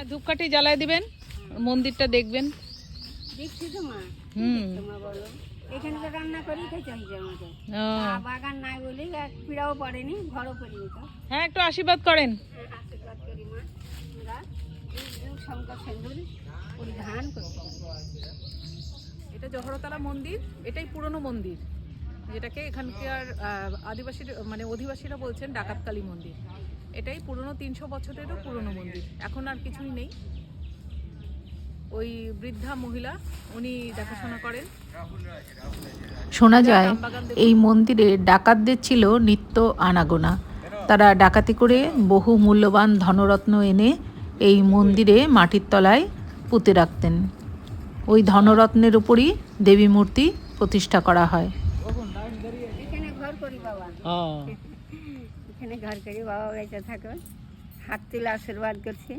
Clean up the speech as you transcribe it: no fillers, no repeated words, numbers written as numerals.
হ্যাঁ, ধূপকাঠি জ্বালায় দিবেন, মন্দিরটা দেখবেন। দেখছি তো মা, মা বলো এখানে তো রান্না করেই খেতে হয়েছে আমাদের। বাগান নাই বলে এক পিড়াও পড়েনি, ঘরও পড়িনি তো। হ্যাঁ, একটু আশীর্বাদ করেন। আশীর্বাদ করি মা, আমরা শঙ্কর সিন্দুর পরিধান করছি। এটা জহরতলা মন্দির, এটাই পুরনো মন্দির, যেটাকে এখানকার আদিবাসী মানে অধিবাসীরা বলছেন ডাকাতকালী মন্দির। এটাই পুরনো, 300 বছরেরও পুরনো মন্দির। এখন আর কিছুই নেই। ওই বৃদ্ধা মহিলা উনি দেখাশোনা করেন। শোনা যায় এই মন্দিরে ডাকাতদের ছিল নিত্য আনাগোনা। তারা ডাকাতি করে বহু মূল্যবান ধনরত্ন এনে এই মন্দিরে মাটির তলায় পুঁতে রাখতেন। ওই ধনরত্নের উপরই দেবী মূর্তি প্রতিষ্ঠা করা হয়। এখানে ঘর করি বাবা, এখানে ঘর করি বাবা, বেঁচে থাকো, হাত তুলে আশীর্বাদ করছি।